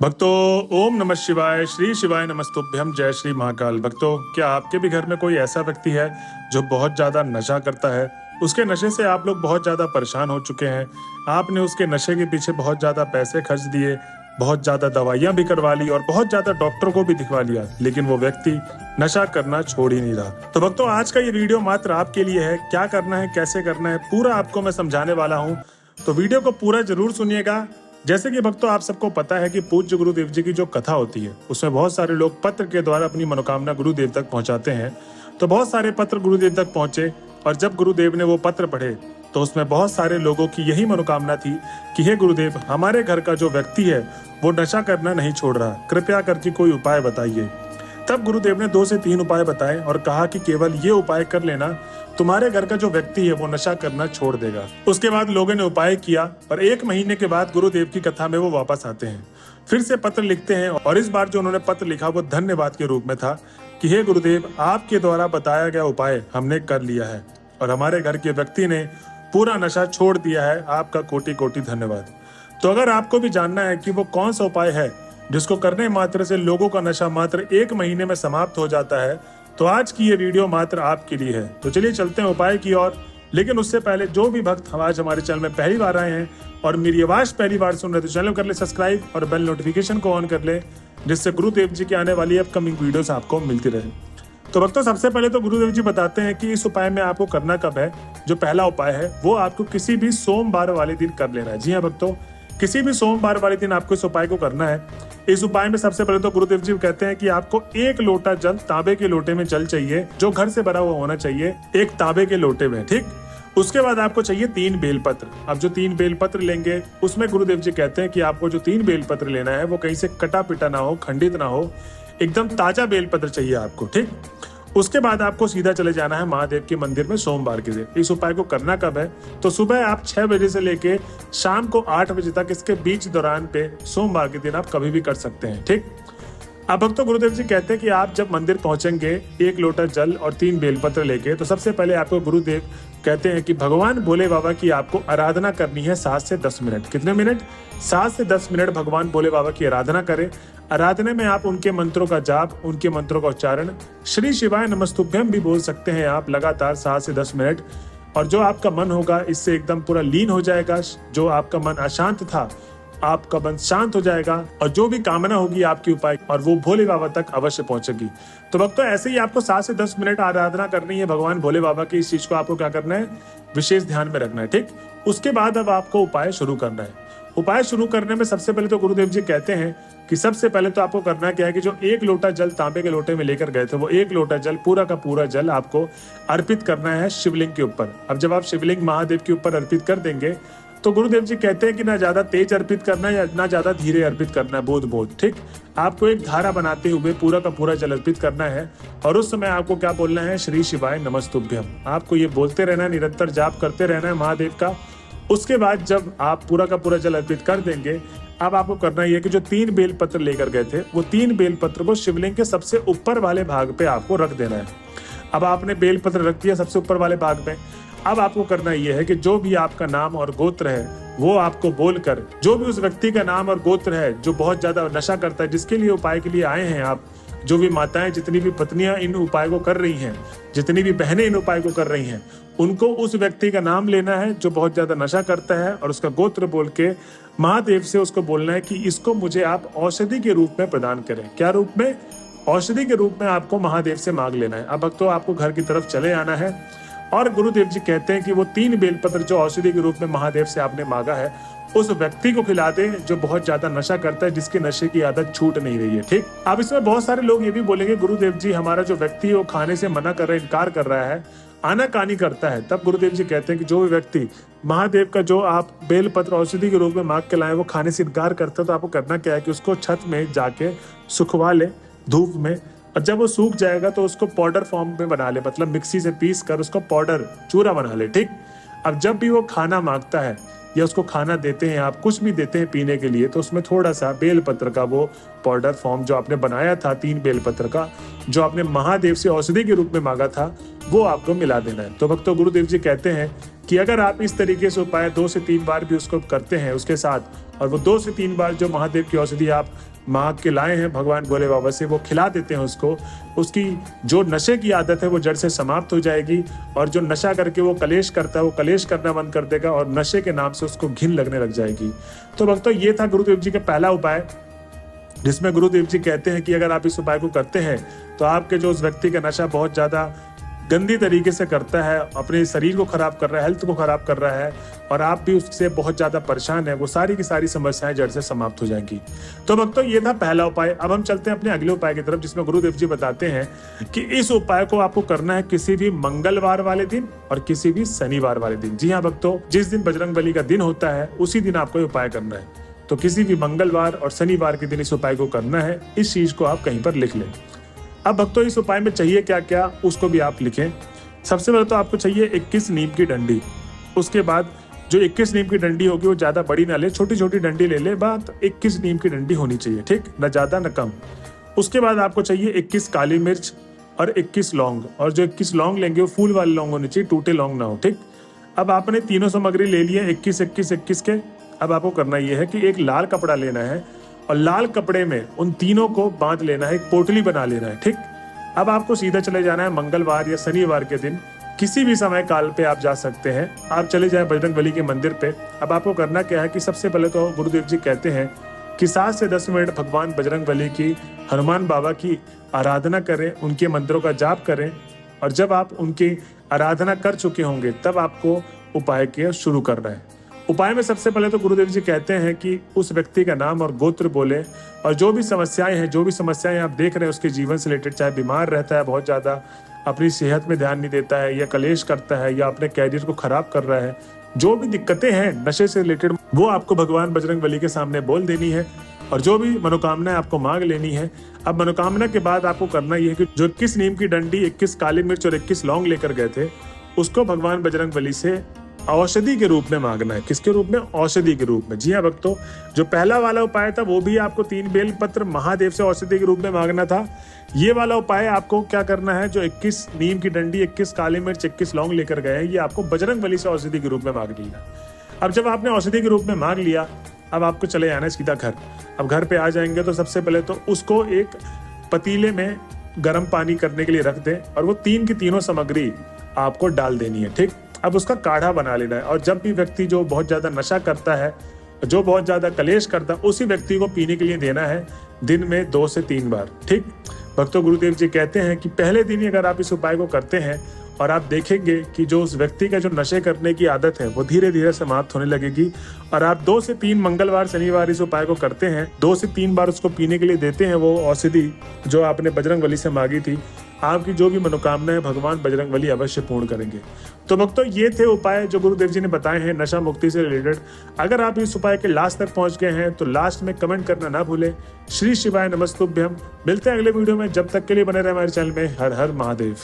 भक्तों, ओम नमः शिवाय, श्री शिवाय नमस्तुभ्यम, जय श्री महाकाल। भक्तों, क्या आपके भी घर में कोई ऐसा व्यक्ति है जो बहुत ज्यादा नशा करता है? उसके नशे से आप लोग बहुत ज्यादा परेशान हो चुके हैं। आपने उसके नशे के पीछे बहुत ज्यादा पैसे खर्च दिए, बहुत ज्यादा दवाइयां भी करवा ली और बहुत ज्यादा डॉक्टर को भी दिखवा लिया, लेकिन वो व्यक्ति नशा करना छोड़ ही नहीं रहा। तो भक्तों, आज का ये वीडियो मात्र आपके लिए है। क्या करना है, कैसे करना है, पूरा आपको मैं समझाने वाला हूँ, तो वीडियो को पूरा जरूर सुनिएगा। जैसे कि भक्तों, आप सबको पता है कि पूज्य गुरुदेव जी की जो कथा होती है उसमें बहुत सारे लोग पत्र के द्वारा अपनी मनोकामना गुरुदेव तक पहुंचाते हैं। तो बहुत सारे पत्र गुरुदेव तक पहुंचे और जब गुरुदेव ने वो पत्र पढ़े तो उसमें बहुत सारे लोगों की यही मनोकामना थी कि हे गुरुदेव, हमारे घर का जो व्यक्ति है वो नशा करना नहीं छोड़ रहा, कृपया करके कोई उपाय बताइए। तब गुरुदेव ने 2 से 3 उपाय बताए और कहा कि केवल ये उपाय कर लेना, तुम्हारे घर का जो व्यक्ति है वो नशा करना छोड़ देगा। उसके बाद लोगों ने उपाय किया और 1 महीने के बाद गुरुदेव की कथा में वो वापस आते हैं, फिर से पत्र लिखते हैं और इस बार जो उन्होंने पत्र लिखा वो धन्यवाद के रूप में था कि हे गुरुदेव, आपके द्वारा बताया गया उपाय हमने कर लिया है और हमारे घर के व्यक्ति ने पूरा नशा छोड़ दिया है, आपका कोटि कोटि धन्यवाद। तो अगर आपको भी जानना है कि वो कौन सा उपाय है जिसको करने मात्र से लोगों का नशा मात्र 1 महीने में समाप्त हो जाता है, तो आज की ये वीडियो मात्र आपके लिए है। तो चलिए चलते हैं उपाय की ओर। लेकिन उससे पहले जो भी भक्त आज हमारे चैनल में पहली बार आए हैं और मेरी आवाज पहली बार सुन रहे तो चैनल कर ले सब्सक्राइब और बेल नोटिफिकेशन को ऑन कर ले, जिससे गुरुदेव जी की आने वाली अपकमिंग वीडियोस आपको मिलती रहे। तो भक्तों, सबसे पहले तो गुरुदेव जी बताते हैं कि इस उपाय में आपको करना कब है। जो पहला उपाय है वो आपको किसी भी सोमवार वाले दिन कर लेना है। जी हाँ भक्तों, किसी भी सोमवार वाले दिन आपको इस उपाय को करना है। इस उपाय में सबसे पहले तो गुरुदेव जी कहते हैं कि आपको 1 लोटा जल, तांबे के लोटे में जल चाहिए, जो घर से भरा हुआ होना चाहिए, एक तांबे के लोटे में, ठीक। उसके बाद आपको चाहिए 3 बेलपत्र। अब जो 3 बेलपत्र लेंगे उसमें गुरुदेव जी कहते हैं कि आपको जो 3 बेलपत्र लेना है वो कहीं से कटा पिटा ना हो, खंडित ना हो, एकदम ताजा बेलपत्र चाहिए आपको, ठीक। उसके बाद आपको सीधा चले जाना है महादेव के मंदिर में सोमवार के दिन। इस उपाय को करना कब है, तो सुबह आप 6 बजे से लेके शाम को 8 बजे तक, इसके बीच दौरान पे सोमवार के दिन आप कभी भी कर सकते हैं, ठीक। अब भक्तों, गुरुदेव जी कहते हैं कि आप जब मंदिर पहुंचेंगे 1 लोटा जल और 3 बेलपत्र लेके, तो सबसे पहले आपको गुरुदेव कहते हैं कि भगवान भोले बाबा की आपको आराधना करनी है 7 से 10 मिनट। कितने मिनट? 7 से 10 मिनट भगवान भोले बाबा की आराधना करें। आराधना में आप उनके मंत्रों का जाप, उनके मंत्रों का उच्चारण, श्री शिवाय नमस्तुभ्यम भी बोल सकते हैं आप लगातार 7 से 10 मिनट। और जो आपका मन होगा इससे एकदम पूरा लीन हो जाएगा। जो आपका मन अशांत था, आपका मन शांत हो जाएगा और जो भी कामना होगी आपकी उपाय और वो भोले बाबा तक अवश्य पहुंचेगी। तो भक्तों, ऐसे ही आपको 7 से 10 मिनट आराधना करनी है भगवान भोले बाबा की। इस चीज को आपको क्या करना है, विशेष ध्यान में रखना है, ठीक। उसके बाद अब आपको उपाय शुरू करना है। उपाय शुरू करने में सबसे पहले तो गुरुदेव जी कहते हैं कि सबसे पहले तो आपको करना क्या है कि जो 1 लोटा जल तांबे के लोटे में लेकर गए थे, वो 1 लोटा जल पूरा का पूरा जल आपको अर्पित करना है शिवलिंग के ऊपर। अब जब आप शिवलिंग महादेव के ऊपर अर्पित कर देंगे तो गुरुदेव जी कहते हैं कि ना ज्यादा तेज अर्पित करना है या ना ज्यादा धीरे अर्पित करना है, बोध बोध, ठीक। आपको एक धारा बनाते हुए पूरा का पूरा जल अर्पित करना है और उस समय आपको क्या बोलना है, श्री शिवाय नमस्तुभ्यम। आपको ये बोलते रहना है, निरंतर जाप करते रहना है महादेव का। उसके बाद जब आप पूरा का पूरा जल अर्पित कर देंगे, अब आपको करना यह कि जो 3 बेलपत्र लेकर गए थे वो 3 बेलपत्र को शिवलिंग के सबसे ऊपर वाले भाग पे आपको रख देना है। अब आपने बेलपत्र रख दिया सबसे ऊपर वाले भाग में। अब आपको करना यह है कि जो भी आपका नाम और गोत्र है वो आपको बोलकर, जो भी उस व्यक्ति का नाम और गोत्र है जो बहुत ज्यादा नशा करता है, जिसके लिए उपाय के लिए आए हैं आप, जो भी माताएं, जितनी भी पत्नियां इन उपाय को कर रही हैं, जितनी भी बहनें इन उपाय को कर रही हैं, उनको उस व्यक्ति का नाम लेना है जो बहुत ज्यादा नशा करता है और उसका गोत्र बोल के महादेव से उसको बोलना है कि इसको मुझे आप औषधि के रूप में प्रदान करें। क्या रूप में? औषधि के रूप में आपको महादेव से मांग लेना है। अब भक्तों, आपको घर की तरफ चले आना है और गुरुदेव जी कहते हैं कि वो 3 बेलपत्र जो औषधि के रूप में महादेव से आपने मांगा है उस व्यक्ति को खिला दे जो बहुत ज्यादा नशा करता है, जिसके नशे की आदत छूट नहीं रही है, ठीक। अब इसमें बहुत सारे लोग ये भी बोलेंगे, गुरुदेव जी हमारा जो व्यक्ति है वो खाने से मना कर रहा है, इनकार कर रहा है, आनाकानी करता है। तब गुरुदेव जी कहते हैं कि जो भी व्यक्ति महादेव का जो आप बेलपत्र औषधि के रूप में मांग के लाए वो खाने से इनकार करता है, तो आपको करना क्या है कि उसको छत में जाके सुखवा ले धूप में, और जब वो सूख जाएगा तो उसको पाउडर फॉर्म में बना ले, मतलब मिक्सी से पीस कर उसको पाउडर चूरा बना ले, ठीक। अब जब भी वो खाना मांगता है या उसको खाना देते हैं, आप कुछ भी देते हैं पीने के लिए, तो उसमें थोड़ा सा बेलपत्र का वो पाउडर फॉर्म जो आपने बनाया था 3 बेलपत्र का, जो आपने महादेव से औषधि के रूप में मांगा था, वो आपको मिला देना है। तो भक्तों, गुरुदेव जी कहते हैं कि कि अगर आप इस तरीके से उपाय 2 से 3 बार भी उसको करते हैं उसके साथ, और वो 2 से 3 बार जो महादेव की औषधि आप मांग के लाए हैं भगवान भोले बाबा से, वो खिला देते हैं उसको, उसकी जो नशे की आदत है वो जड़ से समाप्त हो जाएगी। और जो नशा करके वो कलेश करता है वो कलेश करना बंद कर देगा और नशे के नाम से उसको घिन लगने लग जाएगी। तो भक्तों, ये था गुरुदेव जी का पहला उपाय, जिसमें गुरुदेव जी कहते हैं कि अगर आप इस उपाय को करते हैं तो आपके जो उस व्यक्ति का नशा बहुत ज़्यादा गंदी तरीके से करता है, अपने शरीर को खराब कर रहा है, हेल्थ को खराब कर रहा है, और आप भी उससे बहुत ज़्यादा परेशान है, वो सारी की सारी समस्याएं जड़ से समाप्त हो जाएंगी। तो भक्तों, ये था पहला उपाय। अब हम चलते हैं अपने अगले उपाय की तरफ, जिसमें गुरुदेव जी बताते हैं कि इस उपाय को आपको करना है किसी भी मंगलवार वाले दिन और किसी भी शनिवार वाले दिन। जी हाँ भक्तों, जिस दिन बजरंगबली का दिन होता है उसी दिन आपको ये उपाय करना है। तो किसी भी मंगलवार और शनिवार के दिन इस उपाय को करना है। इस चीज को आप कहीं पर लिख लें। अब भक्तों, इस उपाय में चाहिए क्या क्या उसको भी आप लिखें। सबसे पहले तो आपको चाहिए 21 नीम की डंडी। उसके बाद जो 21 नीम की डंडी होगी वो ज्यादा बड़ी ना ले, छोटी छोटी डंडी ले ले, बात 21 नीम की डंडी होनी चाहिए, ठीक, न ज्यादा न कम। उसके बाद आपको चाहिए 21 काली मिर्च और 21 लौंग, और जो 21 लौंग लेंगे वो फूल वाले लौंग होने चाहिए, टूटे लौंग ना हो, ठीक। अब आपने तीनों सामग्री ले लिए 21 21 21 के। अब आपको करना यह है कि एक लाल कपड़ा लेना है और लाल कपड़े में उन तीनों को बांध लेना है, एक पोटली बना लेना है, ठीक। अब आपको सीधा चले जाना है मंगलवार या शनिवार के दिन, किसी भी समय काल पे आप जा सकते हैं। आप चले जाएं बजरंगबली के मंदिर पे। अब आपको करना क्या है कि सबसे पहले तो गुरुदेव जी कहते हैं कि 7 से 10 मिनट भगवान बजरंगबली की, हनुमान बाबा की आराधना करें, उनके मंत्रों का जाप करें, और जब आप उनकी आराधना कर चुके होंगे तब आपको उपाय के शुरू करना है। उपाय में सबसे पहले तो गुरुदेव जी कहते हैं कि उस व्यक्ति का नाम और गोत्र बोले, और जो भी समस्याएं हैं, जो भी समस्याएं आप देख रहे हैं उसके जीवन से रिलेटेड, चाहे बीमार रहता है बहुत ज्यादा, अपनी सेहत में ध्यान नहीं देता है, या कलेश करता है, या अपने कैरियर को खराब कर रहा है, जो भी दिक्कतें हैं नशे से रिलेटेड, वो आपको भगवान बजरंगबली के सामने बोल देनी है, और जो भी मनोकामना आपको मांग लेनी है। अब मनोकामना के बाद आपको करना यह है कि जो 21 नीम की डंडी, 21 काली मिर्च और 21 लौंग लेकर गए थे, उसको भगवान बजरंगबली से औषधि के रूप में मांगना है। किसके रूप में? औषधि के रूप में। जी हाँ भक्तों, जो पहला वाला उपाय था वो भी आपको 3 बेल पत्र महादेव से औषधि के रूप में मांगना था। ये वाला उपाय आपको क्या करना है, जो 21 नीम की डंडी, 21 काली मिर्च, 21 लौंग लेकर गए हैं, ये आपको बजरंगबली से औषधि के रूप में मांगनी है। अब जब आपने औषधि के रूप में मांग लिया, अब आपको चले जाना है सीधा घर। अब घर पे आ जाएंगे तो सबसे पहले तो उसको एक पतीले में गर्म पानी करने के लिए रख दें, और वो 3 की तीनों सामग्री आपको डाल देनी है, ठीक। अब उसका काढ़ा बना लेना है, और जब भी व्यक्ति जो बहुत ज्यादा नशा करता है, जो बहुत ज्यादा कलेश करता है, उसी व्यक्ति को पीने के लिए देना है दिन में 2 से 3 बार, ठीक। भक्तों, गुरुदेव जी कहते हैं कि पहले दिन ही अगर आप इस उपाय को करते हैं और आप देखेंगे कि जो उस व्यक्ति का जो नशे करने की आदत है वो धीरे धीरे समाप्त होने लगेगी, और आप 2 से 3 मंगलवार शनिवार इस उपाय को करते हैं, 2 से 3 बार उसको पीने के लिए देते हैं वो औषधि जो आपने बजरंगबली से मांगी थी, आपकी जो भी मनोकामनाएं भगवान बजरंगबली अवश्य पूर्ण करेंगे। तो भक्तों, ये थे उपाय जो गुरुदेव जी ने बताए हैं नशा मुक्ति से रिलेटेड। अगर आप इस उपाय के लास्ट तक पहुंच गए हैं तो लास्ट में कमेंट करना ना भूलें। श्री शिवाय नमस्तुभ्यम। मिलते हैं अगले वीडियो में, जब तक के लिए बने रहे हमारे चैनल में। हर हर महादेव।